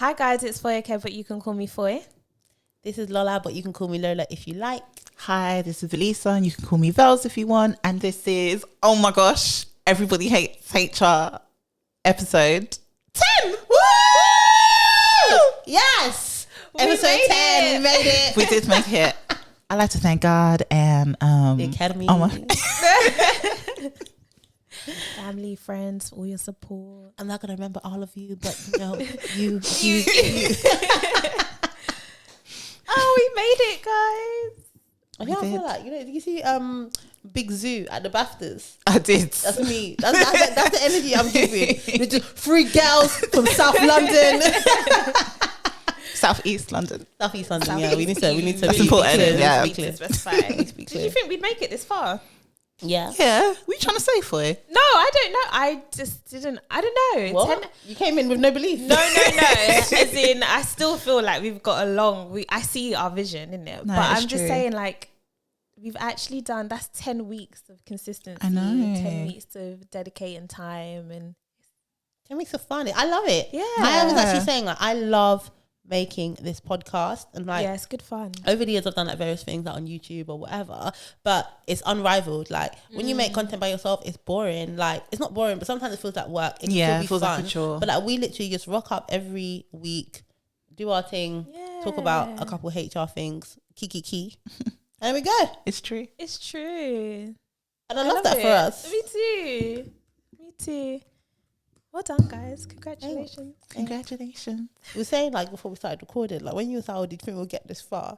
Hi guys, it's Foye, but you can call me Foye. This is Lola, but you can call me Lola if you like. Hi, this is Velisa, and you can call me Vels if you want. And this is, oh my gosh, Everybody Hates HR episode 10. Woo! Yes! We Episode made 10, it. we made it. We did make it. I'd like to thank God and The Academy. oh my, Family, friends, all your support. I'm not going to remember all of you, but you know, you. Oh, we made it, guys. I feel like, you see Big Zoo at the BAFTAs? I did. That's me. That's the energy I'm giving. With just 3 girls from South London. Southeast London. Southeast London, yeah. We need to That's be important, clear, yeah. be clear. Specify. Did you think we'd make it this far? Yeah. Yeah, what are you trying to say for it? No, I don't know. I just didn't. I don't know. What? You came in with no belief. No. As in, I still feel like we've got along. I see our vision in it, No, but it's I'm just true. saying, like, we've actually done. That's 10 weeks of consistency. I know. 10 weeks of dedicating time, and 10 weeks of fun. I love it. Yeah. I was actually saying, like, I love making this podcast, and like, yeah, it's good fun. over the years I've done like various things like on YouTube or whatever, but it's unrivaled. Like when you make content by yourself, it's boring. Like it's not boring, but sometimes it feels like work. It can Yeah, still it be feels fun. like a chore. But like we literally just rock up every week, do our thing, talk about a couple HR things, key, and there we go. It's true. It's true. And I love that it. for us. Me too. Well done, guys. Congratulations. Congratulations. We were saying like before we started recording, like when you was like, "Oh, did you think we'll get this far?"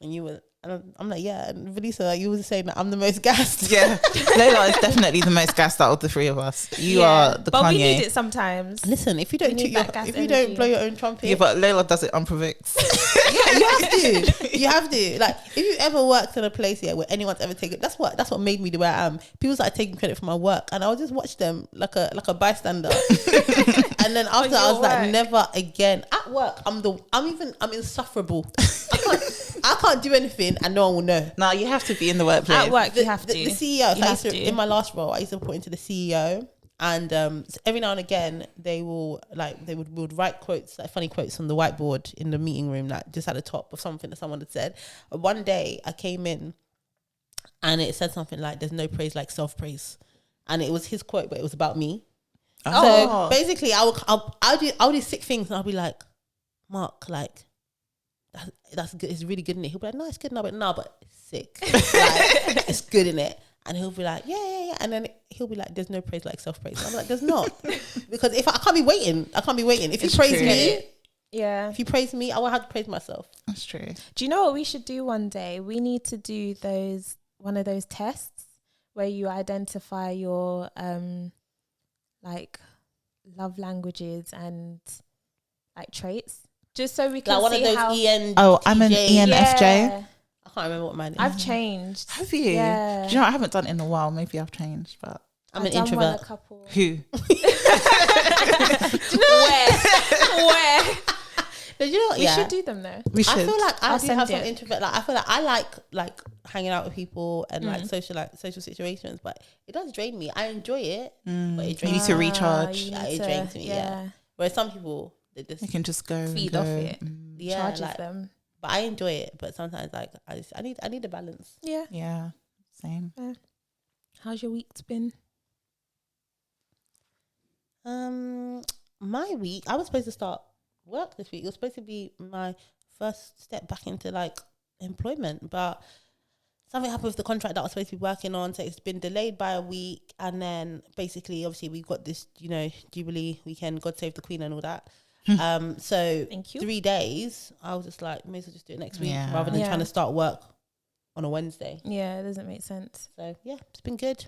And you were, and I'm like, "Yeah." And Velisa, like, you were saying that I'm the most gassed. Yeah, Lola is definitely the most gassed out of the three of us. You are the but Kanye. we need it sometimes. Listen, if you don't We need that gas if you energy. don't blow your own trumpet, Yeah, but Lola does it unprovoked. yeah, you have to. You have to. Like, if you ever worked in a place where anyone's ever taken, that's what made me the way I am. People started taking credit for my work, and I'll just watch them like a bystander. And then after I was like, never again. At work, I'm insufferable. I can't do anything, and no one will know. No, you have to be in the workplace. At work, you have to. The CEO. You have to. In my last role, I used to report into the CEO. And so every now and again, they would write quotes, like funny quotes on the whiteboard in the meeting room, like just at the top of something that someone had said. One day I came in and it said something like, "There's no praise like self-praise," and it was his quote, but it was about me. Oh. So basically, I'll do sick things, and I'll be like, "Mark, like that's good. It's really good in it." He'll be like, "No, it's good." But it's sick. Like, it's good in it. And he'll be like, yeah. And then he'll be like, "There's no praise like self-praise." I'm like, "There's not." Because if I can't be waiting. If you praise me, if you praise me, I will have to praise myself. That's true. Do you know what we should do one day? We need to do one of those tests where you identify your like love languages and like traits, just so we can Like one see of those how. EN. Oh, I'm an TJ. ENFJ. Yeah. I can't remember what mine is. I've changed. Have you? Yeah. Do you know, I haven't done it in a while. Maybe I've changed, but I'm an I've done one introvert. a couple. who? Where? But you know what? We Yeah. should do them though. We should. I feel like I I'll do send have some it. introvert. Like I feel like I like hanging out with people and like social situations, but it does drain me. I enjoy it, but it You drains need me. to recharge. You Yeah, need it to- drains me. Yeah. Whereas some people, they just You can just go Feed and off go. it. yeah, Charges like, them. but I enjoy it. But sometimes like I need a balance. Yeah. Yeah, same. How's your week been? My week, I was supposed to start work this week. It was supposed to be my first step back into like employment, but something happened with the contract that I was supposed to be working on, so it's been delayed by a week. And then basically, obviously, we've got this, Jubilee weekend, God Save the Queen, and all that. So Thank you. 3 days, I was just like, may as well just do it next week Yeah. rather than Yeah. trying to start work on a Wednesday. Yeah, it doesn't make sense. So yeah, it's been good.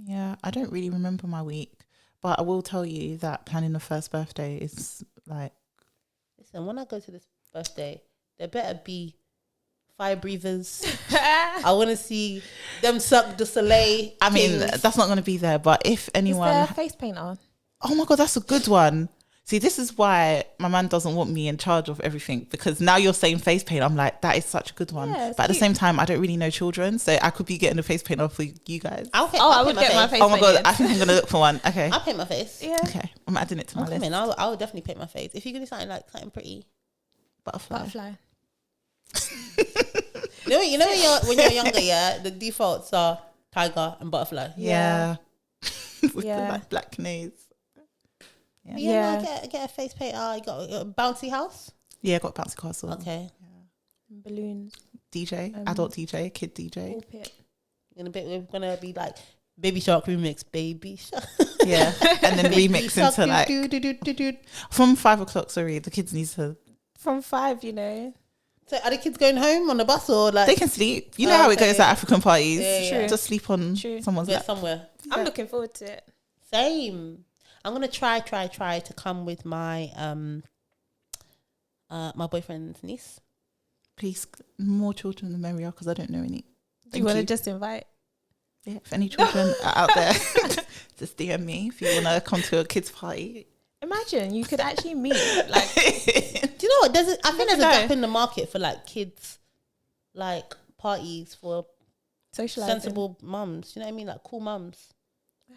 Yeah, I don't really remember my week, but I will tell you that planning the first birthday is like, Listen, when I go to this birthday, there better be fire breathers. I want to see them suck the soleil. I mean, things. that's not going to be there, but if Is anyone, there a face paint on? oh my God, that's a good one. See, this is why my man doesn't want me in charge of everything, because now you're saying face paint. I'm like, that is such a good one. Yeah, but at the same time, I don't really know children, so I could be getting a face paint off for you guys. I would get my face. Oh my god, painted. I think I'm gonna look for one. Okay. I'll paint my face. Yeah. Okay, I'm adding it to my list. I'll definitely paint my face. If you're gonna do something pretty. Butterfly. You know when you're younger, yeah, the defaults are tiger and butterfly. Yeah. With the Yeah. like black nose. Yeah. No, get a face paint. You got a bouncy house. Yeah, I got a bouncy castle. Okay. Balloons. DJ, adult DJ, kid DJ. Pulpit. We're gonna be like Baby Shark remix, Baby Shark. Yeah, and then remix into like do. from 5 o'clock. Sorry, the kids need to. From 5, you know. So are the kids going home on the bus or like They can sleep. You know how it goes at African parties. Yeah. Just sleep on someone's lap. somewhere? I'm looking forward to it. Same. I'm gonna try to come with my my boyfriend's niece. Please, more children the merrier, because I don't know any. Do you want to just invite? Yeah, if any children are out there, just DM me if you want to come to a kids' party. Imagine you could actually meet. Like, do you know what? I think there's a gap in the market for like kids, like parties for socializing. sensible mums. You know what I mean? Like cool mums.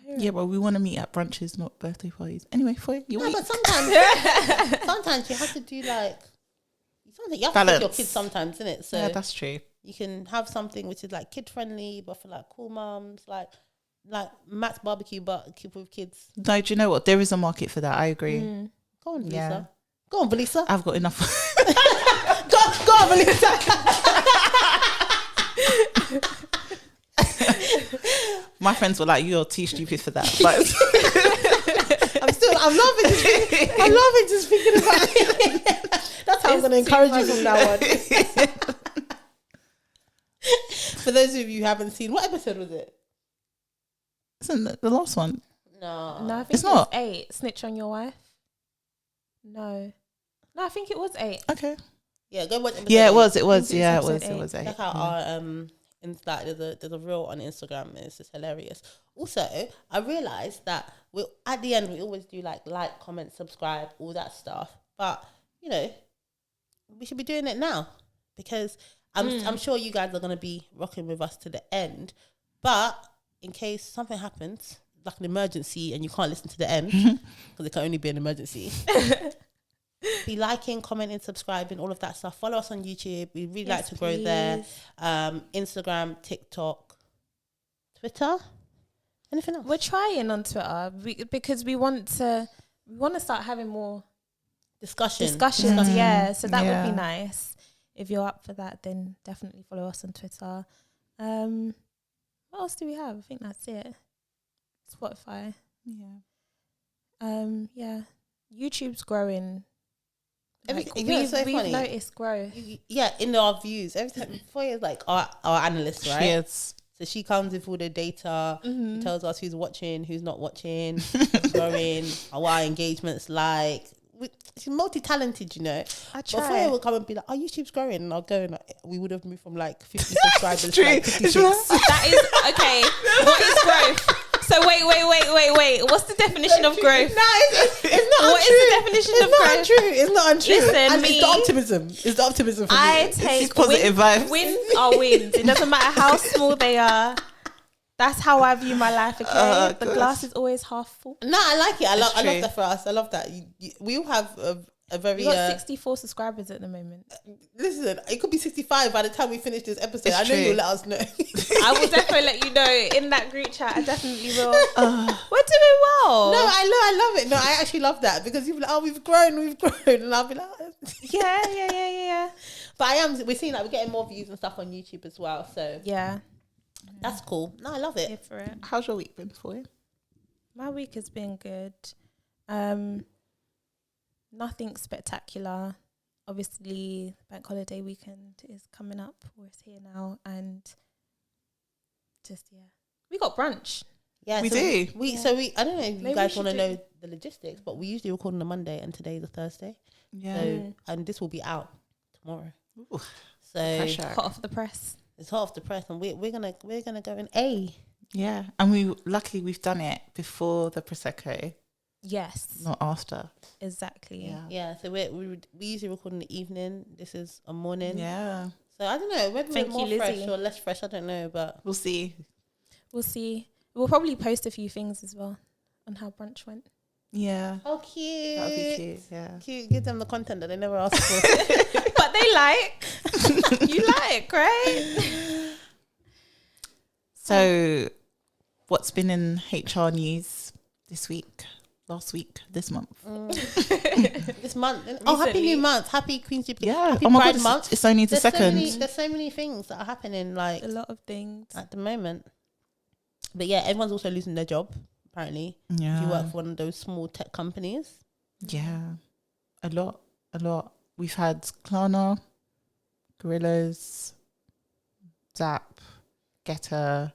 Yeah, but we want to meet at brunches, not birthday parties. Anyway, Foye, you but sometimes you have to do like you have balance. to feed your kids sometimes, isn't it? So yeah, that's true. you can have something which is like kid friendly, but for like cool mums, like Matt's barbecue, but with kids. No, do you know what? There is a market for that. I agree. Go on, Velisa. Yeah. Go on, Velisa. I've got enough. go on, Velisa. My friends were like, "You're too stupid for that." But I'm loving just thinking about it. That's how I'm going to encourage you from now on. For those of you who haven't seen, what episode was it? isn't it the last one? No, I think It's it was not. 8. Snitch on your wife. No, I think it was 8. Okay. Yeah, go watch episode Yeah, it 8. was. It was. it's Yeah, it episode was. It 8. was 8. Check out our there's a reel on Instagram. It's just hilarious. Also, I realized that we at the end we always do like, comment, subscribe, all that stuff. But you know, we should be doing it now because I'm sure you guys are gonna be rocking with us to the end. But in case something happens, like an emergency, and you can't listen to the end because it can only be an emergency. Be liking, commenting, subscribing, all of that stuff. Follow us on YouTube. We really like to grow there. Instagram, TikTok, Twitter. Anything else? We're trying on Twitter because we want to start having more Discussions. Yeah, so that would be Yeah. nice. If you're up for that, then definitely follow us on Twitter. What else do we have? I think that's it. Spotify. Yeah. Yeah. YouTube's growing. Everything, you know, it's so We've funny. noticed growth. Yeah, in our views. Every time Foye is like our analyst, right? Cheers. So she comes with all the data. She tells us who's watching, who's not watching, who's growing, what our engagement's like. She's multi-talented, you know. I But try. Foye will come and be like, "Oh, YouTube's growing," and I'll go and we would have moved from like 50 subscribers to True. like 56. That is okay. What is growth? So wait. What's the definition of growth? No, it's not What is untrue. the definition It's of not growth? untrue. It's not untrue. Listen, and me- it's the optimism. It's the optimism for I me. take positive vibes. Wins are wins. It doesn't matter how small they are. That's how I view my life. Okay, the gosh. glass is always half full. No, I like it. I love true. that for us. I love that. We all have a very. We got 64 subscribers at the moment. Listen, it could be 65 by the time we finish this episode. It's I know true. you'll let us know. I will definitely let you know in that group chat. I definitely will. We're doing well. No, I love it. No, I actually love that because you'll be like, "Oh, we've grown," and I'll be like, Yeah. But we're seeing like we're getting more views and stuff on YouTube as well. So Yeah. that's cool. No, I love it. Here for it. How's your week been for you? My week has been good. Nothing spectacular. Obviously, bank holiday weekend is coming up, or it's here now, and we got brunch. Yeah, We so do. I don't know if you Maybe guys we want to should know the logistics, but we usually record on a Monday and today's a Thursday. Yeah. So and this will be out tomorrow. Ooh, So pressure. Hot off the press. it's hot off the press, and we're gonna go in A. Yeah, and luckily we've done it before the prosecco, Yes, not after. exactly. Yeah, so we usually record in the evening. This is a morning. Yeah, So I don't know whether Thank we're more you, fresh Lizzie. or less fresh. I don't know, but we'll see. We'll see. We'll probably post a few things as well on how brunch went. Yeah, how cute. that'd be cute. Yeah. Cute. Give them the content that they never asked for. But they like. You like, right? So, what's been in HR news this week, last week, this month? This month. Oh, happy Recently. new month. Happy Queen's Jubilee. Yeah. Happy Oh my Pride God, month. it's only the There's second. there's so many things that are happening like A lot of things. at the moment. But yeah, everyone's also losing their job, apparently. Yeah. If you work for one of those small tech companies. Yeah. A lot. We've had Klarna, Gorillas, Zap, Getter,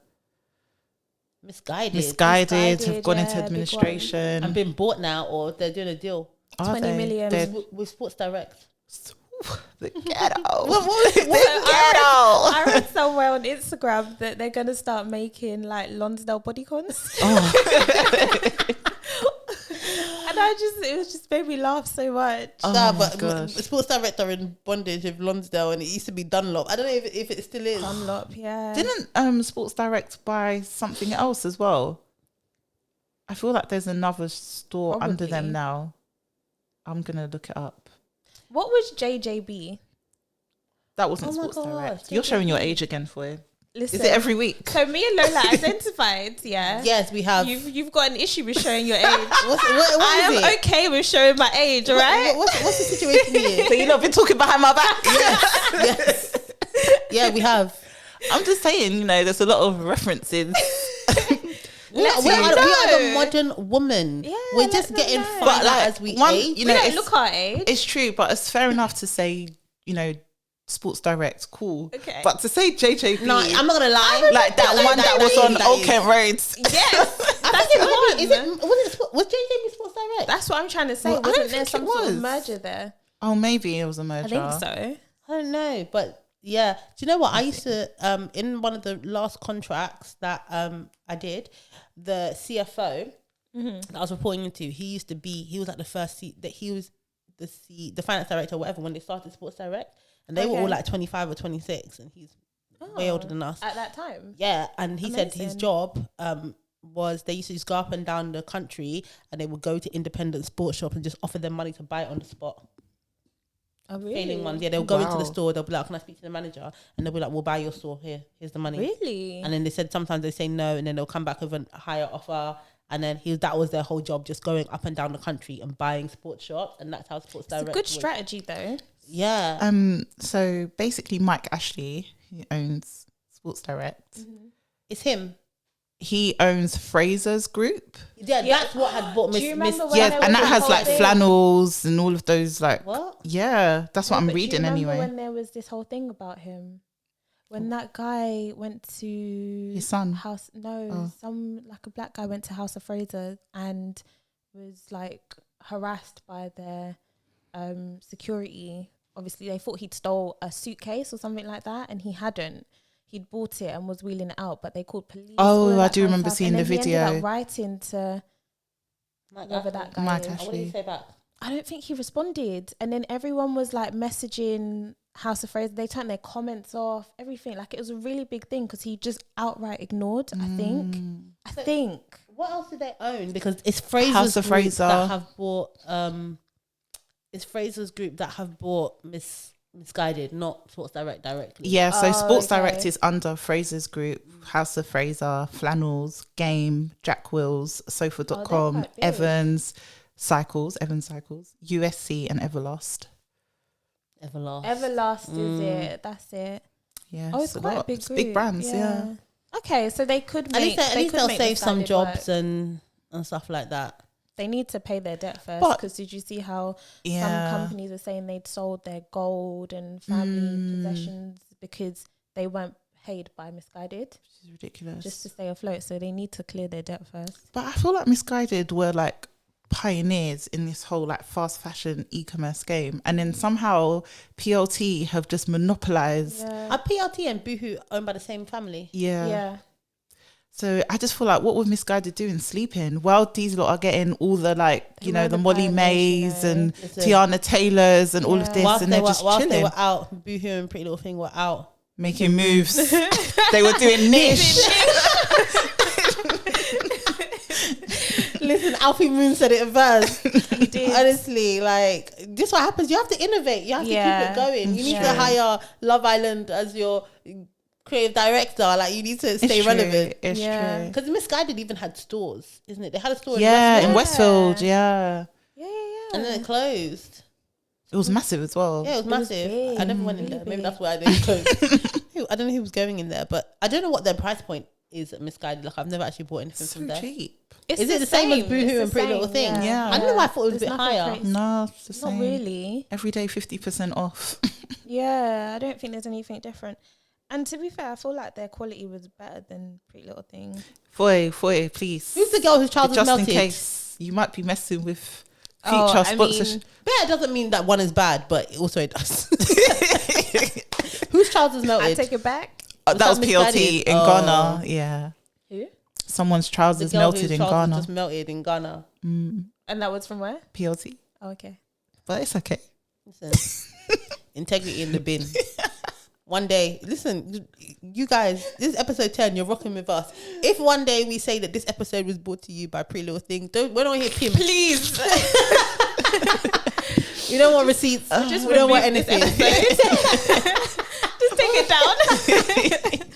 Misguided have gone into yeah, big administration. And been bought now, or they're doing a deal. Are 20 they? million. They're With Sports Direct. the ghetto. I read somewhere on Instagram that they're gonna start making like Lonsdale bodycons. And it was just made me laugh so much. Oh Nah, my but gosh. Sports Direct are in bondage with Lonsdale, and it used to be Dunlop. I don't know if it still is. Dunlop, yeah. Didn't Sports Direct buy something else as well? I feel like there's another store under them Probably. now. I'm gonna look it up. What was JJB? That wasn't Oh my Sports gosh, Direct. You're showing your age again, Foye. Listen, Is it every week? so me and Lola identified, yeah. Yes, we have. You've got an issue with showing your age. What I is am it? okay with showing my age, alright? What's the situation here? So you lot been talking behind my back. Yes. Yeah, we have. I'm just saying, there's a lot of references. We Let are me the know. modern woman. Yeah, We're let just them getting know. fun But, like, as we one- age. We don't it's- look our age. It's true, but it's fair enough to say, Sports Direct, cool. Okay. But to say JJB, No, I'm not gonna lie. like that one that was on Old is. Kent Roads. Yes, that's the one. Was JJB Sports Direct? That's what I'm trying to say. Well, I don't Wasn't there think some it sort of was. merger there? Oh, maybe it was a merger. I think so. I don't know, but yeah. Do you know what? I used to in one of the last contracts that I did, the CFO that I was reporting into, he was like the first he was the finance director or whatever when they started Sports Direct, and they were all Okay. like 25 or 26, and he's way older than us. At that time. Yeah, and he said his Amazing. job was they used to just go up and down the country, and they would go to independent sports shops and just offer them money to buy it on the spot. Oh, Failing ones, yeah, they'll go into the Wow. store, they'll be like, "Can I speak to the manager?" And they'll be like, "We'll buy your store here. Here's the money." Really? And then they said sometimes they say no, and then they'll come back with a higher offer. And then that was their whole job, just going up and down the country and buying sports shops, and that's how Sports It's a Direct. good was. strategy, though. Yeah. So basically, Mike Ashley, who owns Sports Direct, It's him. he owns Fraser's Group. Yeah, Yeah. that's what had bought Do Miss. you remember when Yeah, there and was that this has whole like thing? flannels and all of those like. What? Yeah, that's what I'm But do you reading remember anyway. when there was this whole thing about him? When that guy went to His son? some like a black guy went to House of Fraser and was like harassed by their security. Obviously, they thought he'd stole a suitcase or something like that, and he hadn't. He'd bought it and was wheeling it out, but they called police. Oh, all of I that do kind of remember stuff. seeing And the then he ended video. up writing to whoever that guy Mike is. Ashley. What did he say back? I don't think he responded. And then everyone was like messaging House of Fraser. They turned their comments off, everything. Like it was a really big thing because he just outright ignored, I think. I think. What else do they own? Because it's Fraser's House of Group Fraser. that have bought. It's Fraser's Group that have bought Misguided, not Sports Direct directly. Yeah, so Oh, Sports okay. Direct is under Fraser's Group, House of Fraser, Flannels, Game, Jack Wills, Sofa.com, quite big. Evans Cycles, USC and Everlast. Everlast. Is it. That's it. Yeah, Oh, it's a quite a lot. big It's group. big brands, yeah. Okay, so they could At make. least they'll make save some Misguided jobs work. and stuff like that. They need to pay their debt first. But- Because did you see how Yeah. some companies are saying they'd sold their gold and family possessions because they weren't paid by Misguided Which is ridiculous. just to stay afloat. So they need to clear their debt first. But I feel like Misguided were like pioneers in this whole like fast fashion e-commerce game, and then somehow PLT have just monopolized. Yeah. Are PLT and Boohoo owned by the same family? Yeah. Yeah. So I just feel like, what would Misguided doing? Sleeping while these lot are getting all the the Molly Mays and Tiana Taylors and all of this, whilst and they're just chilling. They were out, Boohoo and Pretty Little Thing were out making moves. They were doing niche. Listen, Alfie Moon said it first. He did. Honestly, like, this what happens. You have to innovate. You have to keep it going. You need to hire Love Island as your creative director. Like, you need to stay relevant. It's true. Because Misguided even had stores, isn't it? They had a store in Westfield. Yeah. And then it closed. It was massive as well. Yeah, it was massive. I never went in there. Maybe that's why I didn't close. I don't know who was going in there, but I don't know what their price point is at Misguided. Like, I've never actually bought anything from there. Cheap. Is it the same as Boohoo and Pretty Little Thing? Yeah. I don't know why I thought it was a bit higher. Crazy. No, it's the same. Not really. Every day 50% off. Yeah, I don't think there's anything different. And to be fair, I feel like their quality was better than Pretty Little Thing. Foye, please. Who's the girl whose child was melted? Just in case you might be messing with future sponsorship. Better doesn't mean that one is bad, but also it does. Whose child was melted? I take it back. That was PLT in Ghana. Yeah. Who? Someone's trousers melted in Ghana. Just melted in Ghana. And that was from where? PLT. Oh, okay. But it's okay. Listen, integrity in the bin. One day, listen, you guys, this is episode 10, you're rocking with us. If one day we say that this episode was brought to you by Pretty Little Thing, we don't hear Pim. Please. We don't want receipts. We don't want anything. Just take it down.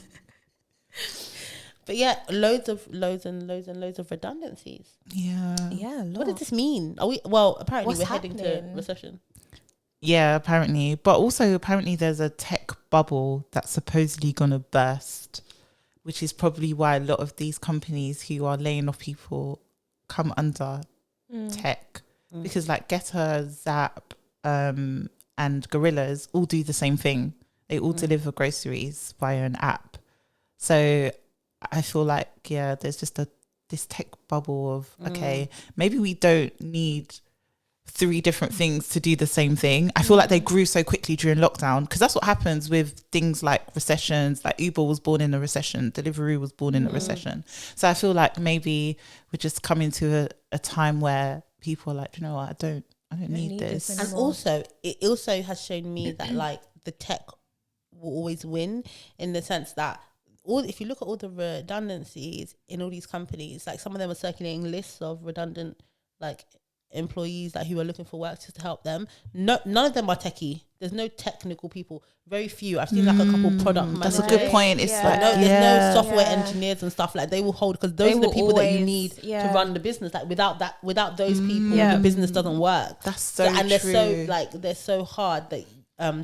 But yeah, loads of redundancies. Yeah. Yeah. What does this mean? Apparently What's we're heading to happening? recession. Yeah, apparently. But also apparently there's a tech bubble that's supposedly going to burst, which is probably why a lot of these companies who are laying off people come under tech. Because like Getter, Zap, and Gorillas all do the same thing. They all deliver groceries via an app. So I feel like, there's just this tech bubble of, okay, maybe we don't need 3 different things to do the same thing. I feel like they grew so quickly during lockdown, because that's what happens with things like recessions. Like Uber was born in a recession, Deliveroo was born in a recession. So I feel like maybe we're just coming to a time where people are like, you know what, I don't need this. And also, it also has shown me that like the tech will always win, in the sense that if you look at all the redundancies in all these companies, like some of them are circulating lists of redundant like employees like who are looking for work just to help them. None of them are techie. There's no technical people. Very few. I've seen like a couple product managers. That's a good point. It's like there's no software engineers and stuff. Like they will hold, because those are the people that you need to run the business. Like without those people, the business doesn't work. That's so and true. they're so hard that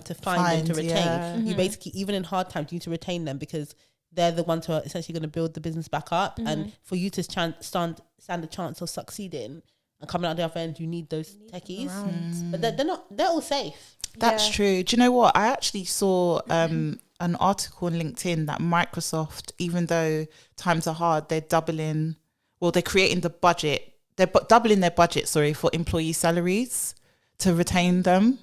to find and to retain. Yeah. You basically, even in hard times, you need to retain them, because they're the ones who are essentially going to build the business back up. And for you to stand a chance of succeeding and coming out the other end, you need those techies. But they're all safe. That's true. Do you know what? I actually saw an article on LinkedIn that Microsoft, even though times are hard, they're creating the budget. They're doubling their budget, for employee salaries to retain them.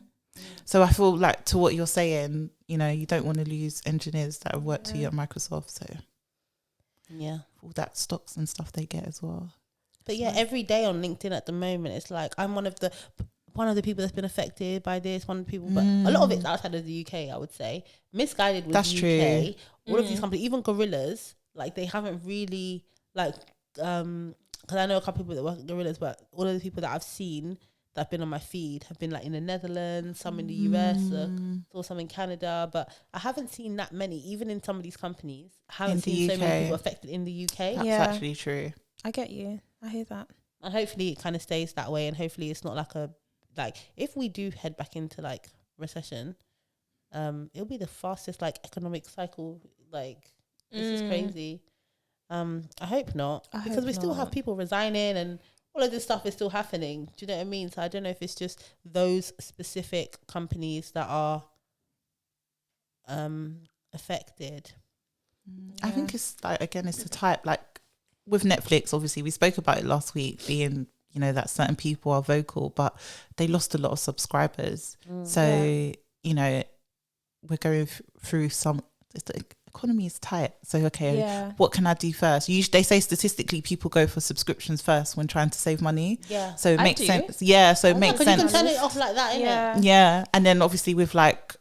So I feel like, to what you're saying, you don't want to lose engineers that have worked for you at Microsoft. So all that stocks and stuff they get as well. But every day on LinkedIn at the moment, it's like I'm one of the people that's been affected by this. One of the people, but a lot of it's outside of the UK. I would say Misguided was that's UK. True. All of these companies, even Gorillas, like they haven't really because I know a couple of people that work at Gorillas, but all of the people that I've seen that have been on my feed have been like in the Netherlands, some in the US, saw some in Canada, but I haven't seen that many. Even in some of these companies, I haven't seen so many people affected in the UK. That's actually true. I get you. I hear that. And hopefully it kind of stays that way, and hopefully it's not like if we do head back into like recession, it'll be the fastest like economic cycle. Like this is crazy. I hope not, because we still have people resigning and all of this stuff is still happening. Do you know what I mean? So I don't know if it's just those specific companies that are affected. I think it's like, again, it's the type, like with Netflix, obviously we spoke about it last week, being that certain people are vocal, but they lost a lot of subscribers. So we're going through some economy is tight. So, okay, Yeah. what can I do first? Usually, they say statistically people go for subscriptions first when trying to save money. Yeah. So it I makes do. sense. Yeah. So it makes Because you sense. can turn it off like that, innit? Yeah. Yeah. And then obviously with like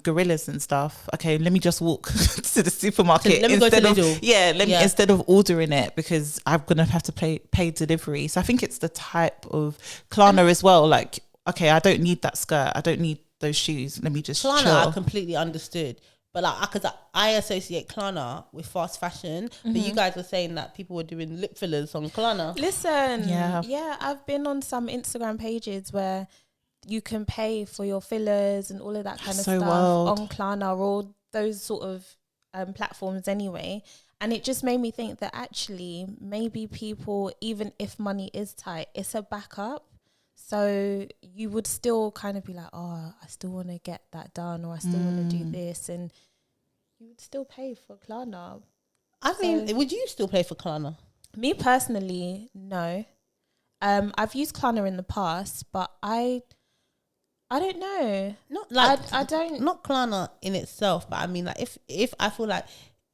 gorillas and stuff, okay, let me just walk to the supermarket Let me go to instead of Lidl. instead of ordering it, because I'm gonna have to pay delivery. So I think it's the type of Klarna as well. Like, okay, I don't need that skirt, I don't need those shoes, let me just Klarna, chill. I completely understood. But like, because I associate Klarna with fast fashion, but you guys were saying that people were doing lip fillers on Klarna. Listen, Yeah. I've been on some Instagram pages where you can pay for your fillers and all of that kind of So stuff wild. on Klarna or those sort of platforms anyway. And it just made me think that actually maybe people, even if money is tight, it's a backup. So you would still kind of be like, oh, I still want to get that done, or I still want to do this. And you would still pay for Klarna. I mean, would you still pay for Klarna? Me personally, no. I've used Klarna in the past, but I don't know. Not like I don't. not Klarna in itself, but I mean, like if I feel like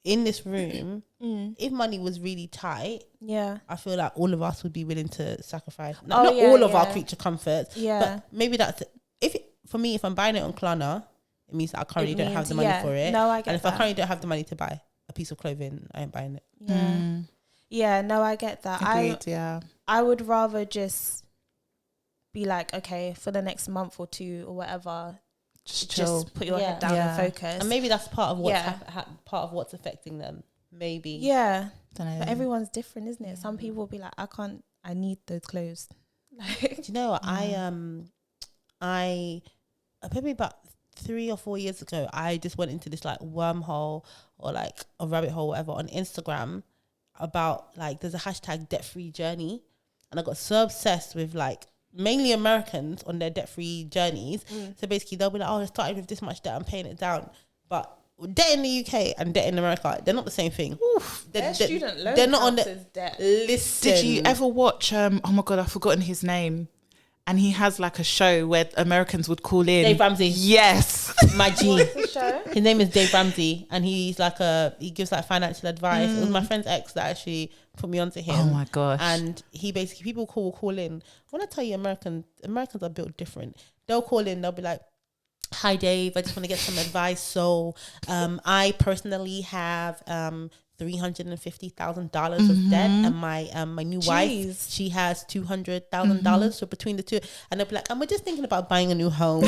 in this room, if money was really tight, Yeah. I feel like all of us would be willing to sacrifice. Oh, Not yeah, all of our yeah. creature comforts, Yeah. but maybe that's for me. If I'm buying it on Klarna, it means that I currently don't have the money for it. No, I get And if that. I currently don't have the money to buy a piece of clothing, I ain't buying it. Yeah. Yeah, no, I get that. Agreed, yeah. I would rather just be like, okay, for the next month or two or whatever, Just chill. just put your Yeah. head down Yeah. and focus. And maybe that's part of what's Yeah. part of what's affecting them. Maybe. Yeah. Dunno. But everyone's different, isn't it? Some people will be like, I need those clothes. Like, Do you know what? I probably about 3 or 4 years ago, I just went into this like wormhole or like a rabbit hole, whatever, on Instagram about like there's a hashtag debt-free journey, and I got so obsessed with like mainly Americans on their debt-free journeys. So basically they'll be like, oh, I started with this much debt, I'm paying it down. But debt in the UK and debt in America, they're not the same thing. their student loan they're not on counts the as debt. listen. Did you ever watch oh my god, I've forgotten his name, and he has like a show where Americans would call in? Dave Ramsey. Yes. My G. What's the show? His name is Dave Ramsey, and he gives like financial advice. It was my friend's ex that actually put me onto him. Oh my gosh. And he basically, people call in. When I tell you Americans are built different. They'll call in, they'll be like, hi Dave, I just want to get some advice. So I personally have $350,000 of debt, and my new wife, she has $200,000. So between the two, and they'll be like, we're just thinking about buying a new home.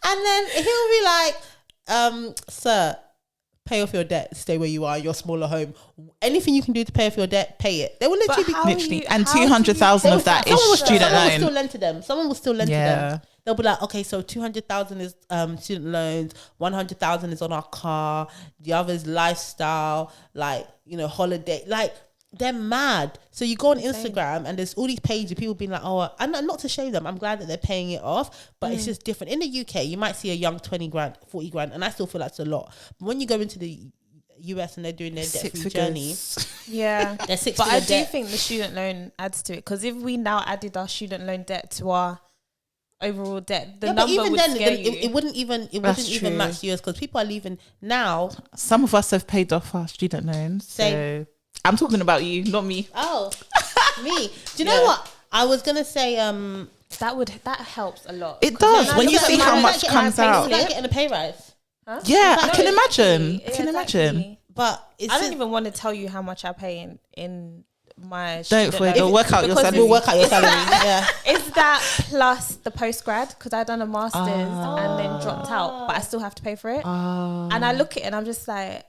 And then he'll be like, sir, pay off your debt, stay where you are, your smaller home. Anything you can do to pay off your debt, pay it. They will literally be literally, and 200,000 of that is student someone will loan. still lend to them. Someone will still lend to Yeah. them. They'll be like, okay, so 200,000 is student loans, 100,000 is on our car, the other is lifestyle, like, holiday, like. They're mad. So you go on Instagram and there's all these pages, people being like, oh, and not to shame them, I'm glad that they're paying it off, but it's just different. In the UK, you might see a young 20 grand, 40 grand, and I still feel that's a lot. But when you go into the US and they're doing their debt-free journey, Yeah. they're six But I figure do debt. think the student loan adds to it, because if we now added our student loan debt to our overall debt, the But number even would then, scare it you. wouldn't even That's true. match yours, because people are leaving now. Some of us have paid off our student loans. Same. So I'm talking about you, not me. Oh, me. Do you know what? I was gonna say that helps a lot. It 'Cause does. When you see how much comes out. It's like getting a pay rise. Huh? Yeah, I No, can exactly. imagine. Yeah, I can imagine. exactly. But it's I don't just- even want to tell you how much I pay in my Don't student Foye, loan. they'll work out your Because salary. We'll work out your salary. Yeah. Is that plus the postgrad? Because I done a master's and then dropped out, but I still have to pay for it. And I look at it and I'm just like,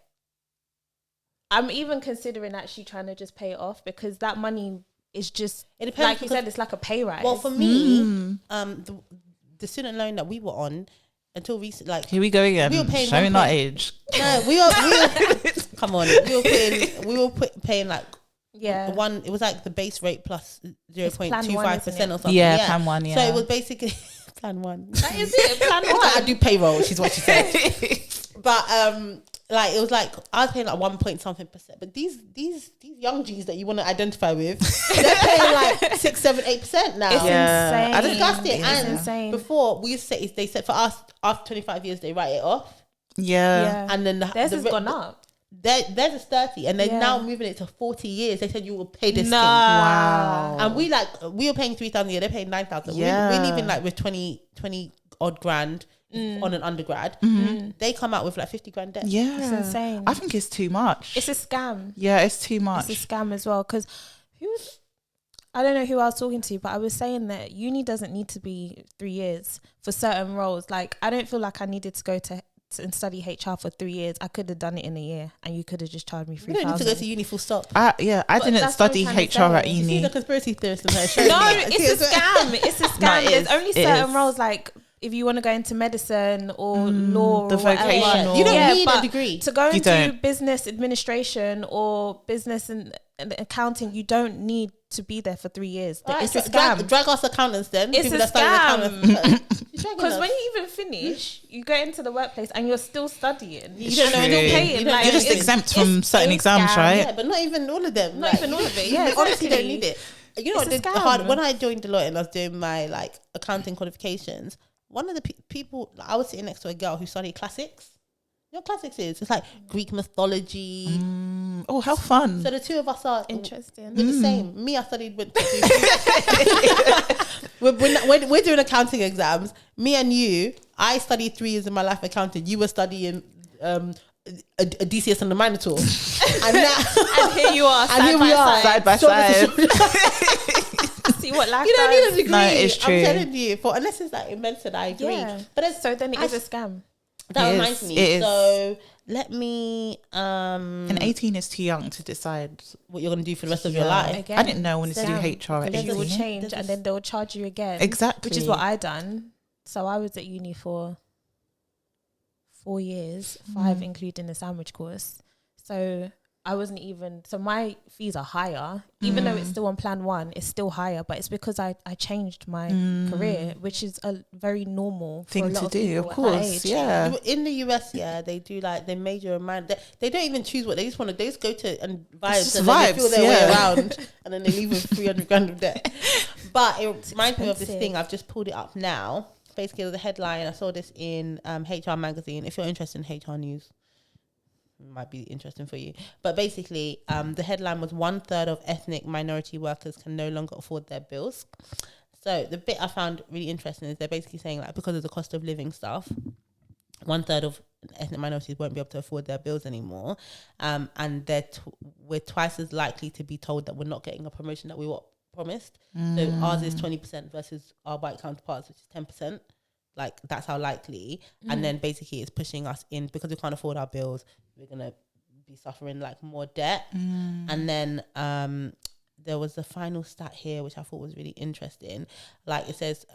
I'm even considering actually trying to just pay it off, because that money is just, It depends, like you because- said, it's like a pay rise. Well, for me, the student loan that we were on until recent, like Here we go again. We were paying Showing one our point- age. no, we were come on, we were paying like yeah. it was like the base rate plus Plan 0.25% one, or isn't it? something. Yeah, plan one, So yeah. it was basically plan one. That is it. Plan I one. do payroll, she's what she said. But like it was like I was paying like 1 point something %. But these young G's that you want to identify with, they're paying like 6, 7, 8% now. It's Yeah. insane. I discussed it. It's And insane. before we used to say, they said for us after 25 years they write it off. Yeah. And then theirs has gone up. Theirs is 30, and they're Yeah. now moving it to 40 years. They said you will pay this thing. Wow. And we were paying 3,000 a year. They're paying 9,000. Yeah. We're leaving like with 20 odd grand on an undergrad. They come out with like 50 grand debt. Yeah. It's insane. I think it's too much. It's a scam. Yeah, it's too much. It's a scam as well, because I don't know who I was talking to, but I was saying that uni doesn't need to be 3 years for certain roles. Like, I don't feel like I needed to go to and study HR for 3 years. I could have done it in a year, and you could have just charged me You don't need to 3,000. go to uni full stop. I But didn't that's what study I'm trying to HR at say. You see uni. the conspiracy theorist in her. No, it's a scam. It's a scam. No, it There's is. only It certain is. roles, like if you want to go into medicine or law the or whatever. vocational. You don't need a but degree. to go You into don't. business administration or business and accounting. You don't need to be there for 3 years. Alright, It's a so scam. drag us accountants then. It's People a that study scam. accountants. Because when you even finish, you go into the workplace and you're still studying. You don't know True. anything. paying, You don't like, You're just it's- exempt from certain it's a exams, scam. right? Yeah, but not even all of them. Not even all of it. Yeah, you honestly don't exactly. need it. You know It's what? a The hard, scam. when I joined Deloitte and I was doing my like accounting qualifications, one of the people I was sitting next to a girl who studied classics. You know what classics is? It's like Greek mythology. Oh, how fun. So the two of us are Interesting. We're the same. Me, I studied with. we're doing accounting exams. Me and you, I studied 3 years of my life accounting. You were studying a DCS and the Minotaur. And now, And here you are, and here we are, Side by shoulder to side. shoulder. See what life You don't need a does. degree. No, it's true. I'm telling you, unless it's like invented, I agree. Yeah. But it's, So then it is a scam. that It reminds is. me. It is. So let me And 18 is too young to decide. what you're gonna do for the rest of your Yeah. life. Again, I didn't know I wanted to do scam. HR at Then you will 18. change, and then they'll charge you again. Exactly. Which is what I done. So I was at uni for 4 years, 5 including the sandwich course. So I wasn't even, so my fees are higher, even though it's still on plan 1, it's still higher, but it's because I changed my career, which is a very normal for a Thing lot to of do, people of at that course. age. Yeah. In the US, yeah, they do like they major amount. They don't even choose what they just want to. They just go to and vibes, just and then they feel vibes, their way yeah. around, and then they leave with 300 grand of debt. But it reminds me of this expensive. thing. I've just pulled it up now. Basically, the headline. I saw this in HR magazine. If you're interested in HR news, it might be interesting for you. But basically, the headline was 1/3 of ethnic minority workers can no longer afford their bills. So the bit I found really interesting is they're basically saying like because of the cost of living stuff, 1/3 of ethnic minorities won't be able to afford their bills anymore, and we're twice as likely to be told that we're not getting a promotion that we were promised. So ours is 20% versus our white counterparts, which is 10%. Like that's how likely. And then basically it's pushing us in because we can't afford our bills. We're gonna be suffering like more debt. And then there was the final stat here which I thought was really interesting. Like it says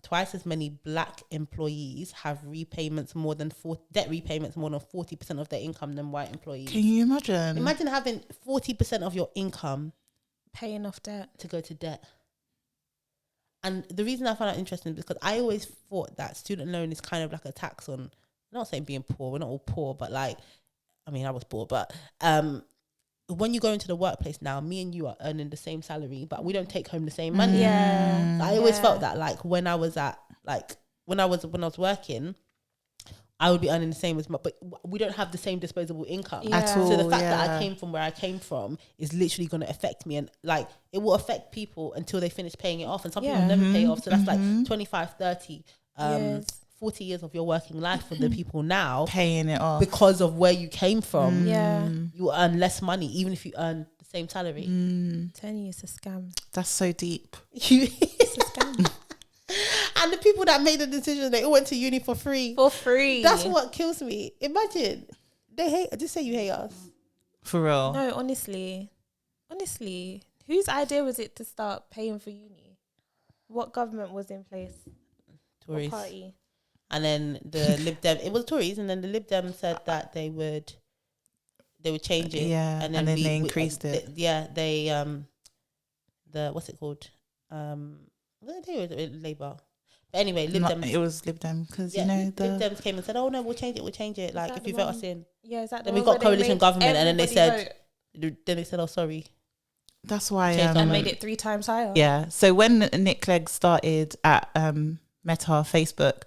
twice as many black employees have debt repayments more than 40% of their income than white employees. Can you imagine? Imagine having 40% of your income Paying off debt. to go to debt. And the reason I found that interesting is because I always thought that student loan is kind of like a tax on, I'm not saying being poor, we're not all poor, but like, I mean, I was poor, but when you go into the workplace now, me and you are earning the same salary, but we don't take home the same money. Yeah. I always felt that like when I was working, I would be earning the same as much, but we don't have the same disposable income Yeah. At all. So the fact that yeah. I came from where I came from is literally going to affect me, and like it will affect people until they finish paying it off, and some people Yeah. never pay off. So that's like 25, 30, Yes. 40 years of your working life for the people now Paying it off. because of where you came from. Yeah. You earn less money even if you earn the same salary. I'm telling you, it's a scam. That's so deep. It's a scam. And the people that made the decision, they all went to uni for free. For free. That's what kills me. Imagine they hate. Just say you hate us. For real. No, honestly, whose idea was it to start paying for uni? What government was in place? Tories. What party? And then the Lib Dem, it was Tories, and then the Lib Dem said that they would change it. Yeah, and then they increased it. The what's it called? What did they do? Labour. But anyway, Lib Dem. It was Lib Dem because Yeah, you know Lib Dems came and said, "Oh no, we'll change it. Like that if the you vote one? us in." Yeah, is that the Then we one got where they coalition made government, and then they everybody said, vote then they said, "Oh sorry." that's why. Changed our and mind. made it 3 times higher. Yeah. So when Nick Clegg started at Meta Facebook,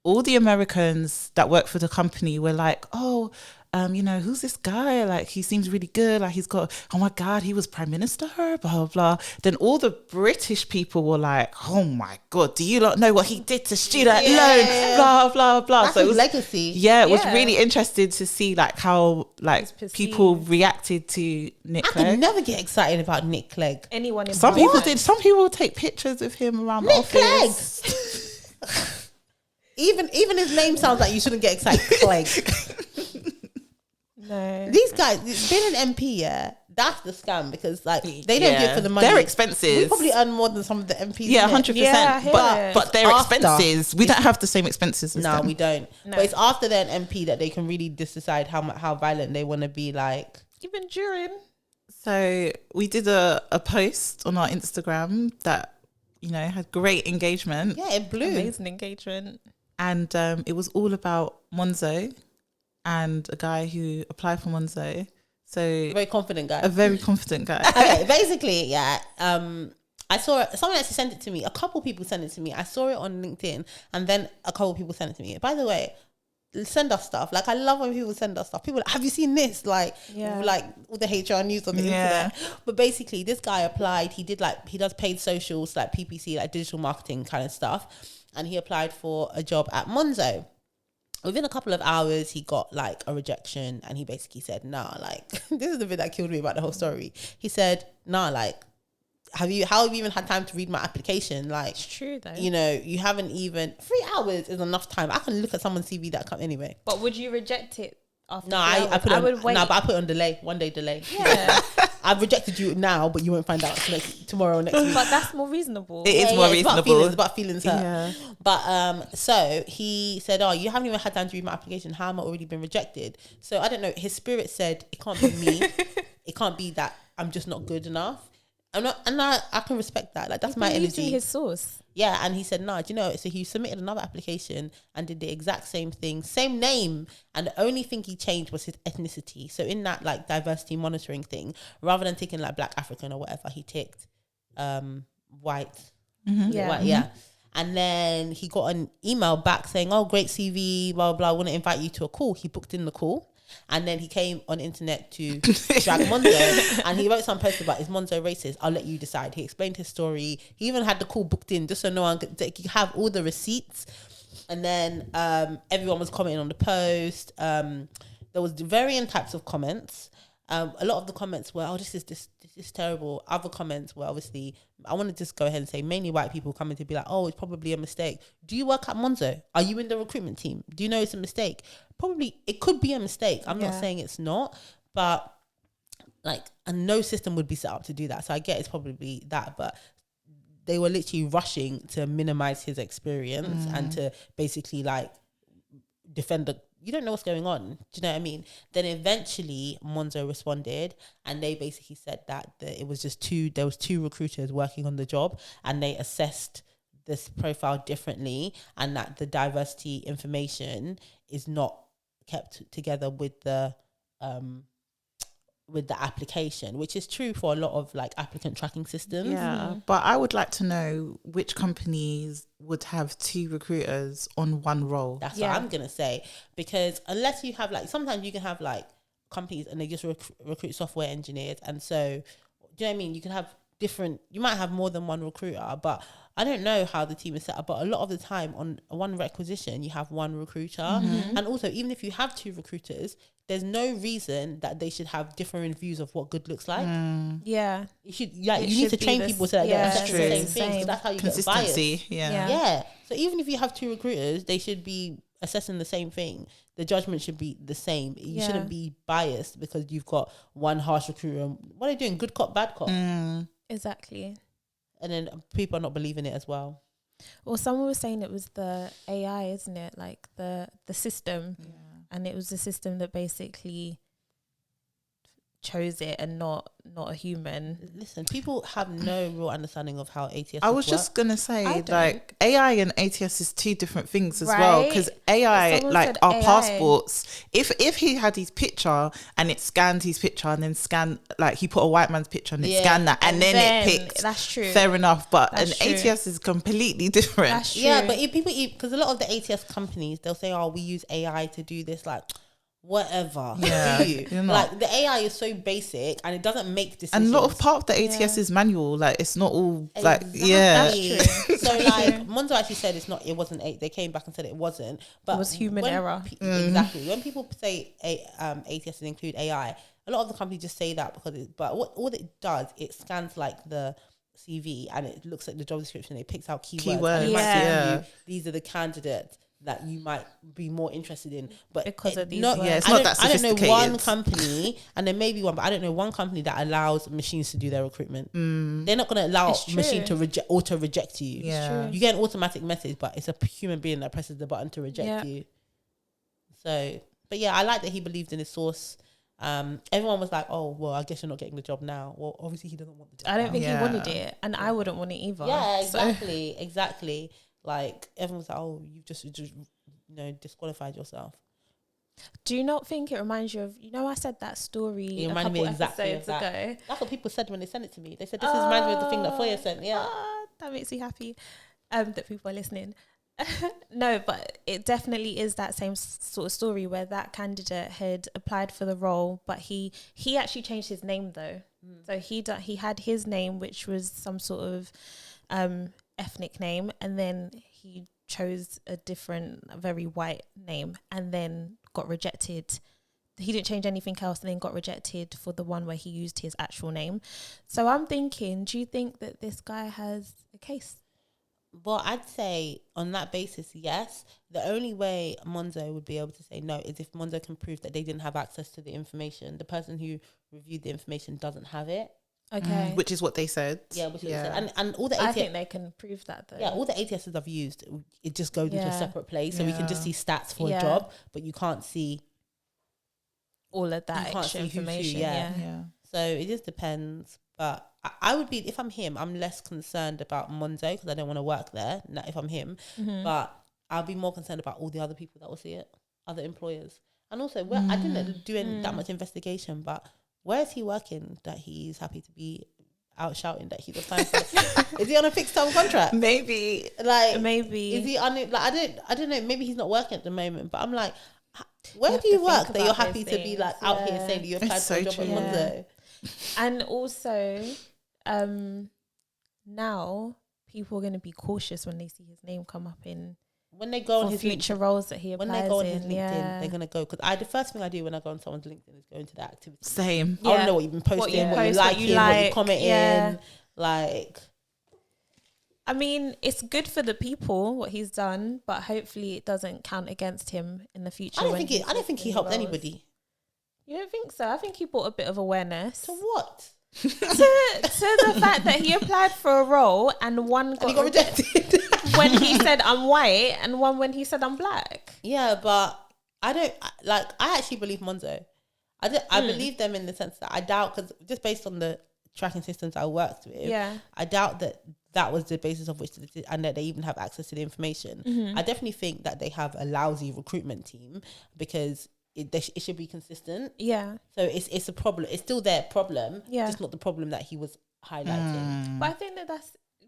all the Americans that work for the company were like, oh, who's this guy? Like, he seems really good. Like, he's got, oh my God, he was prime minister, blah, blah, blah. Then all the British people were like, oh my God, do you not know what he did to student loan? Blah, blah, blah. That's so it his was legacy. Yeah, it was really interesting to see like how like It's people perceived. reacted to Nick I Clegg. could never get excited about Nick Clegg. Anyone in Some Parliament. people did. Some people would take pictures of him around the Nick Clegg. office. Even his name sounds like you shouldn't get excited. Clegg. No. These guys, being an MP, yeah, that's the scam because like they don't do it for the money. They're expenses. We probably earn more than some of the MPs. Yeah, innit? 100%. Yeah, I hear it. But they're After. expenses. We don't have the same expenses as No, them. we don't. No. But it's after they're an MP that they can really decide how violent they want to be. Like, Even during. So we did a post on our Instagram that, had great engagement. yeah, it blew. Amazing engagement. And it was all about Monzo and a guy who applied for Monzo. So Very confident guy. a very confident guy. Okay, basically, yeah. I saw it, someone actually sent it to me. A couple people sent it to me. I saw it on LinkedIn, and then a couple people sent it to me. By the way, send us stuff. Like, I love when people send us stuff. People are like, have you seen this? Like, Yeah. like all the HR news on the internet. But basically, this guy applied. He does paid socials, like PPC, like digital marketing kind of stuff. And he applied for a job at Monzo. Within a couple of hours, he got like a rejection, and he basically said, nah, like, this is the bit that killed me about the whole story. He said, nah, like, how have you even had time to read my application? Like, It's true though. you haven't even 3 hours is enough time. I can look at someone's CV that come anyway. But would you reject it after? No, 3 I hours? put it on, would wait. no, but I put it on delay, 1 day delay. Yeah. I've rejected you now, but you won't find out tomorrow or next week. But that's more reasonable. It is more reasonable. It's about feelings hurt. Yeah. But so he said, oh, you haven't even had time to read my application. How am I already been rejected? So I don't know. His spirit said, it can't be me. It can't be that I'm just not good enough. I can respect that. Like, that's my Using energy. his source. Yeah, and he said, no, do you know? So he submitted another application and did the exact same thing, same name, and the only thing he changed was his ethnicity. So in that like diversity monitoring thing, rather than ticking like Black African or whatever, he ticked white. Mm-hmm. Yeah. White, yeah. And then he got an email back saying, oh, great CV, blah, blah, blah. I want to invite you to a call. He booked in the call. And then he came on internet to drag Monzo, and he wrote some post about, is Monzo racist? I'll let you decide. He explained his story. He even had the call booked in just so no one could have all the receipts. And then everyone was commenting on the post. There was varying types of comments. A lot of the comments were, oh, this is terrible. Other comments were obviously, I want to just go ahead and say, mainly white people coming to be like, oh, it's probably a mistake. Do you work at Monzo? Are you in the recruitment team? Do you know it's a mistake? Probably, it could be a mistake. I'm not saying it's not, but like, and no system would be set up to do that. So I get it's probably that, but they were literally rushing to minimize his experience and to basically like defend the, you don't know what's going on. Do you know what I mean? Then eventually Monzo responded, and they basically said that it was just there was two recruiters working on the job, and they assessed this profile differently, and that the diversity information is not kept together with the application, which is true for a lot of like applicant tracking systems. Yeah, but I would like to know which companies would have 2 recruiters on one role. That's what I'm gonna say, because unless you have like, sometimes you can have like companies and they just recruit software engineers, and so do you know what I mean? You can have you might have more than one recruiter, but I don't know how the team is set up, but a lot of the time on one requisition you have one recruiter, and also even if you have 2 recruiters, there's no reason that they should have different views of what good looks like. Yeah. You should you need to train people so that they're assessing the same things, because that's how you get bias. Consistency, Yeah. So even if you have 2 recruiters, they should be assessing the same thing. The judgment should be the same. You shouldn't be biased because you've got one harsh recruiter. What are they doing? Good cop, bad cop. Exactly. And then people are not believing it as well. Well, someone was saying it was the AI, isn't it? Like the system. And it was the system that basically chose it and not a human. Listen, people have no real understanding of how ATS I was work. just gonna say, I don't. like, AI and ATS is two different things as well. Right? Because AI, Someone like said our AI. passports, if he had his picture and it scanned his picture and then like he put a white man's picture and it Yeah. scanned that and then it picked. That's true. Fair enough, but That's an true. ATS is completely different. That's true. Yeah, but if people, because a lot of the ATS companies, they'll say, "Oh, we use AI to do this." Like, whatever. Yeah, Do you? you're not. Like, the AI is so basic and it doesn't make decisions. And a lot of part of the ATS Yeah. is manual. Like, it's not all like, Exactly. yeah. That's true. So like Monzo actually said it wasn't eight. They came back and said it wasn't. But It was human when error. Exactly. When people say ATS and include AI, a lot of the companies just say that because but all it does, it scans like the CV and it looks at the job description, it picks out keywords. And it might Yeah. tell you these are the candidates that you might be more interested in, but Because of these not, words. Yeah, it's I not don't- that I don't know one sophisticated. company, and there may be one, but I don't know one company that allows machines to do their recruitment. They're not going to allow It's a machine true. to auto reject you. Yeah. true. You get an automatic message, but it's a human being that presses the button to reject Yeah. you. So, but yeah, I like that he believed in his source. Everyone was like, "Oh, well, I guess you're not getting the job now." Well, obviously he doesn't want the job. I don't now. think Yeah. he wanted it, and I wouldn't want it either. Yeah, So- exactly. Like everyone was like, "Oh, you've just disqualified yourself." Do you not think it reminds you of? I said that story It a reminded me couple exactly of episodes that. ago. That's what people said when they sent it to me. They said, "This reminds me of the thing that Foye sent." Yeah. That makes me happy. That people are listening. No, but it definitely is that same sort of story where that candidate had applied for the role, but he actually changed his name though. So he had his name, which was some sort of ethnic name, and then he chose a different, very white name, and then got rejected. He didn't change anything else, and then got rejected for the one where he used his actual name. So I'm thinking, do you think that this guy has a case? Well, I'd say on that basis, yes. The only way Monzo would be able to say no is if Monzo can prove that they didn't have access to the information. The person who reviewed the information doesn't have it. Okay. Which is what they said. Yeah, which is what they said. And all the I ATS, think they can prove that though. all the ATSs I've used, it just goes into a Yeah. separate place, so we can just see stats for Yeah. a job, but you can't see. All of that You can't extra see who's who, information. yeah. Yeah. So it just depends. But I would be, if I'm him, I'm less concerned about Monzo because I don't want to work there. If I'm him, but I'll be more concerned about all the other people that will see it, other employers, and also I didn't do that much investigation. But where is he working that he's happy to be out shouting that he's applying for? Is he on a fixed term contract? Maybe. Like Maybe. is he on it? Like I don't know. Maybe he's not working at the moment. But I'm like, where have do you to work think that you're about happy those to be like things, out here yeah. saying that you applied It's for a so job true. at Monzo? And also, now people are going to be cautious when they see his name come up in When they go on for his future LinkedIn, roles that he when applies they go on his in. LinkedIn, Yeah. they're gonna go because the first thing I do when I go on someone's LinkedIn is go into that activity. Same. I want Yeah. to know what you've been posting, What you what post, you're what liking, you what you're like, commenting. yeah. Like, I mean, it's good for the people what he's done, but hopefully it doesn't count against him in the future. I don't when think he's I don't think he in helped roles. anybody. You don't think so? I think he brought a bit of awareness So what? to the fact that he applied for a role and one And he got got rejected. when he said I'm white and one when he said I'm black. Yeah, but I actually believe Monzo. I believe them in the sense that I doubt, because just based on the tracking systems I worked with, Yeah. I doubt that was the basis of which and that they even have access to the information. I definitely think that they have a lousy recruitment team because it should be consistent. Yeah. So it's a problem. It's still their problem. Yeah. Just not the problem that he was highlighting. But I think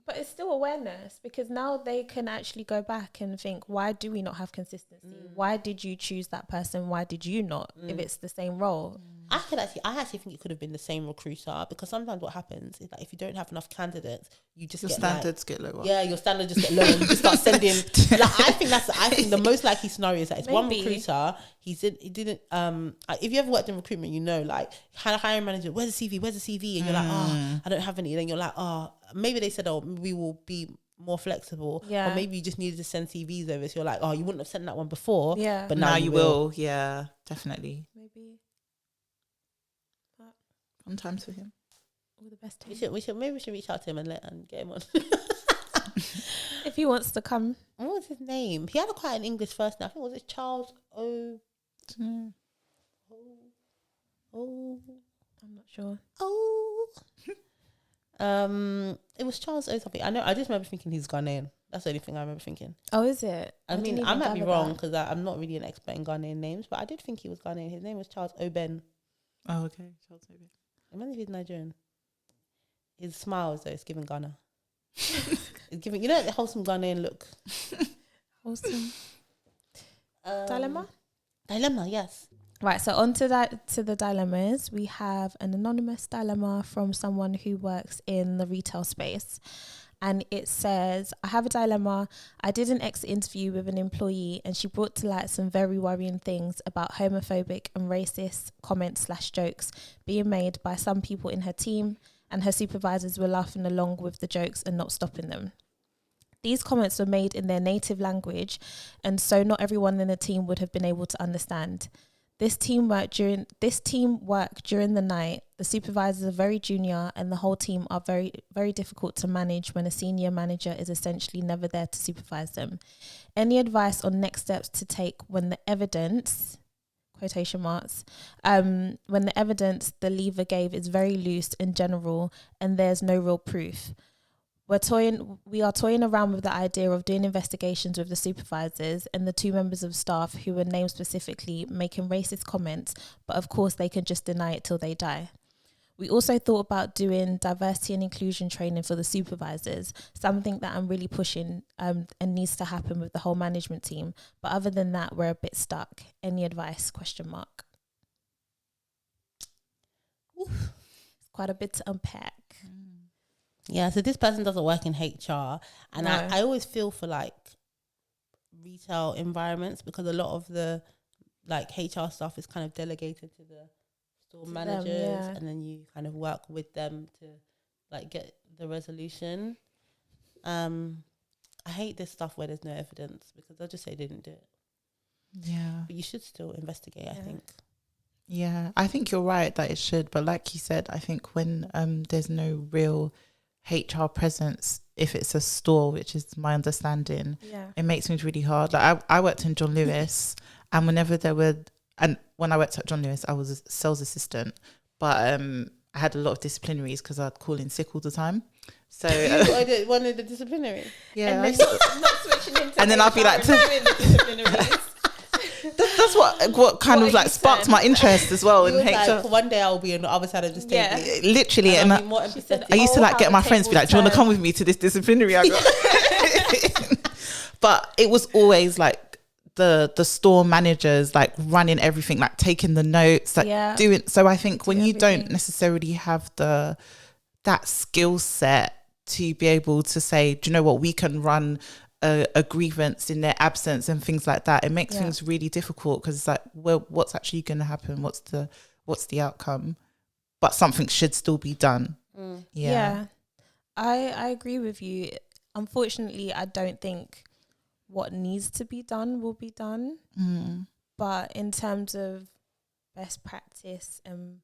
but it's still awareness, because now they can actually go back and think, why do we not have consistency? Why did you choose that person? Why did you not? If it's the same role. I actually think it could have been the same recruiter, because sometimes what happens is that if you don't have enough candidates, you just Your get standards get lower. Yeah, your standards just get lower. You just start sending. I think the most likely scenario is that it's one Maybe. recruiter. He didn't. If you ever worked in recruitment, you know, like hiring manager, where's the CV? Where's the CV? And you're like, oh, I don't have any. Then you're like, oh, maybe they said, oh, we will be more flexible. Yeah. Or maybe you just needed to send CVs over. So you're like, oh, you wouldn't have sent that one before. Yeah. But Now now you will. Yeah, definitely. Maybe. Sometimes for him. All the best to We him. should reach out to him and get him on. If he wants to come. What was his name? He had quite an English first name. I think was it Charles O. Oh. I'm not sure. Oh. It was Charles O something. I know. I just remember thinking he's Ghanaian. That's the only thing I remember thinking. Oh, is it? I mean, didn't I even might be gather wrong that. because I'm not really an expert in Ghanaian names, but I did think he was Ghanaian. His name was Charles Oben. Oh, okay. Charles Oben. I wonder if he's Nigerian. His smiles though, it's giving Ghana. It's giving, you know, the wholesome Ghanaian look. Awesome. Dilemma? Dilemma, yes. Right, so on to that, to the dilemmas. We have an anonymous dilemma from someone who works in the retail space. And it says, I have a dilemma. I did an exit interview with an employee and she brought to light some very worrying things about homophobic and racist comments / jokes being made by some people in her team, and her supervisors were laughing along with the jokes and not stopping them. These comments were made in their native language, and so not everyone in the team would have been able to understand. This team work during the night. The supervisors are very junior and the whole team are very, very difficult to manage when a senior manager is essentially never there to supervise them. Any advice on next steps to take when the evidence, quotation marks, when the evidence the leaver gave is very loose and general and there's no real proof? We are toying around with the idea of doing investigations with the supervisors and the 2 members of staff who were named specifically making racist comments, but of course they can just deny it till they die. We also thought about doing diversity and inclusion training for the supervisors, something that I'm really pushing and needs to happen with the whole management team. But other than that, we're a bit stuck. Any advice? ? Oof. It's quite a bit to unpack. Yeah, so this person doesn't work in HR, and No. I always feel for like retail environments because a lot of the like HR stuff is kind of delegated to the store managers, and then you kind of work with them to like get the resolution. I hate this stuff where there's no evidence because they'll just say they didn't do it. Yeah. But you should still investigate, I think. Yeah, I think you're right that it should. But like you said, I think when there's no real HR presence, if it's a store, which is my understanding, it makes things really hard. Like I worked in John Lewis, and when I worked at John Lewis, I was a sales assistant, but I had a lot of disciplinaries because I'd call in sick all the time. So you wanted the disciplinary, yeah, And then not switching into and then I'll be like, that's what kind of like sparked my interest as well in HR. like, one day I'll be on the other side of this table. Literally, and I'll be more empathetic. I used to like get my friends to be like, do you want to come with me to this disciplinary I got? But it was always like the store managers like running everything, like taking the notes, like doing. So I think when you don't necessarily have that skill set to be able to say, do you know what, we can run a grievance in their absence and things like that, it makes things really difficult because it's like, well, what's actually going to happen? What's the outcome? But something should still be done. I agree with you. Unfortunately, I don't think what needs to be done will be done. But in terms of best practice and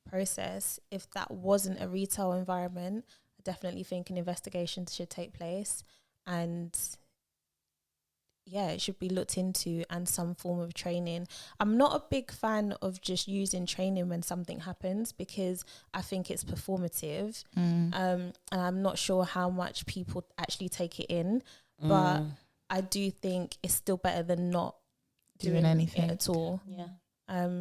process, if that wasn't a retail environment, I definitely think an investigation should take place, and it should be looked into, and some form of training. I'm not a big fan of just using training when something happens because I think it's performative, and I'm not sure how much people actually take it in, but I do think it's still better than not doing anything at all. I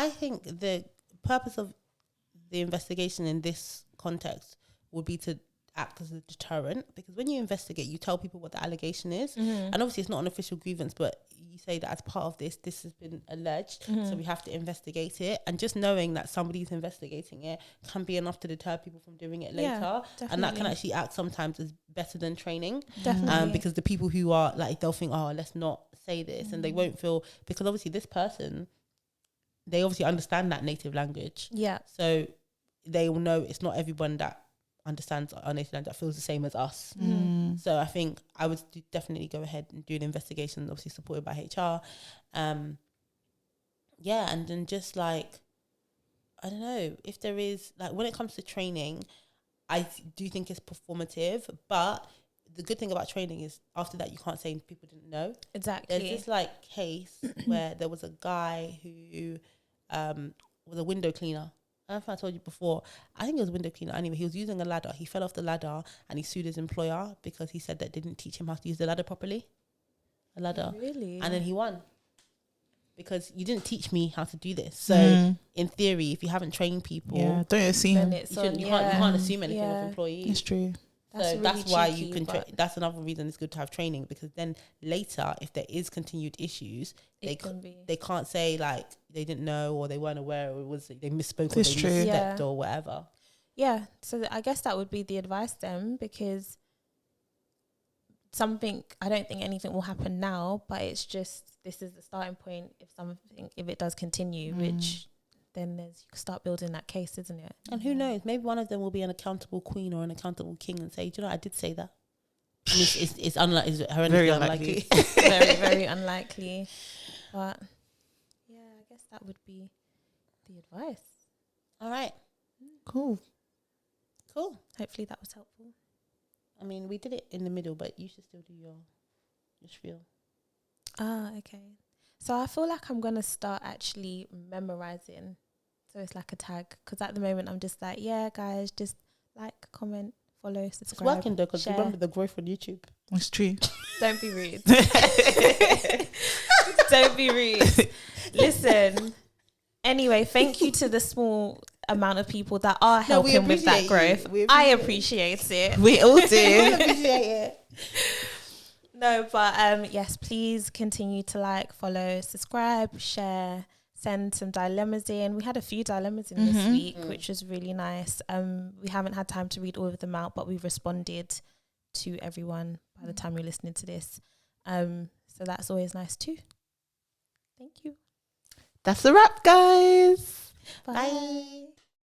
think the purpose of the investigation in this context would be to act as a deterrent, because when you investigate, you tell people what the allegation is, and obviously it's not an official grievance, but you say that as part of this has been alleged, so we have to investigate it, and just knowing that somebody's investigating it can be enough to deter people from doing it later, and that can actually act sometimes as better than training, because the people who are like, they'll think, oh, let's not say this, and they won't feel, because obviously this person, they obviously understand that native language, so they will know it's not everyone that understands our native language that feels the same as us. So I think I would definitely go ahead and do an investigation, obviously supported by HR. And then just like, I don't know, if there is, like, when it comes to training, I do think it's performative, but the good thing about training is after that you can't say people didn't know. Exactly. There's this like case where there was a guy who was a window cleaner. I don't know if I told you before. I think it was a window cleaner. Anyway, he was using a ladder. He fell off the ladder and he sued his employer because he said that didn't teach him how to use the ladder properly. A ladder. Really? And then he won. Because you didn't teach me how to do this. So in theory, if you haven't trained people, don't assume. Then it's you can't assume anything Yeah. of employees. It's true. That's So really that's why cheeky, you can. but That's another reason it's good to have training, because then later, if there is continued issues, they it can be. they can't say like they didn't know or they weren't aware or it was they misspoke or It's they true. misstepped Yeah. or whatever. Yeah, so I guess that would be the advice then, because I don't think anything will happen now, but it's just, this is the starting point. If it does continue, which then you can start building that case, isn't it? And who knows? Maybe one of them will be an accountable queen or an accountable king and say, "Do you know, I did say that." I mean, it's unlikely. It's horrendously Very unlikely. Very, very unlikely. But yeah, I guess that would be the advice. All right, Cool. Hopefully that was helpful. I mean, we did it in the middle, but you should still do your spiel. Okay. So I feel like I'm going to start actually memorizing. So it's like a tag. Because at the moment, I'm just like, yeah, guys, just like, comment, follow, subscribe. It's working though, because share. remember the growth on YouTube. It's true. Don't be rude. Don't be rude. Listen. Anyway, thank you to the small amount of people that are helping with that growth. I appreciate it. We all do. Appreciate it. No, but yes, please continue to like, follow, subscribe, share, send some dilemmas in. We had a few dilemmas in this week, which was really nice. We haven't had time to read all of them out, but we've responded to everyone by the time you're listening to this. So that's always nice too. Thank you. That's a wrap, guys. Bye. Bye.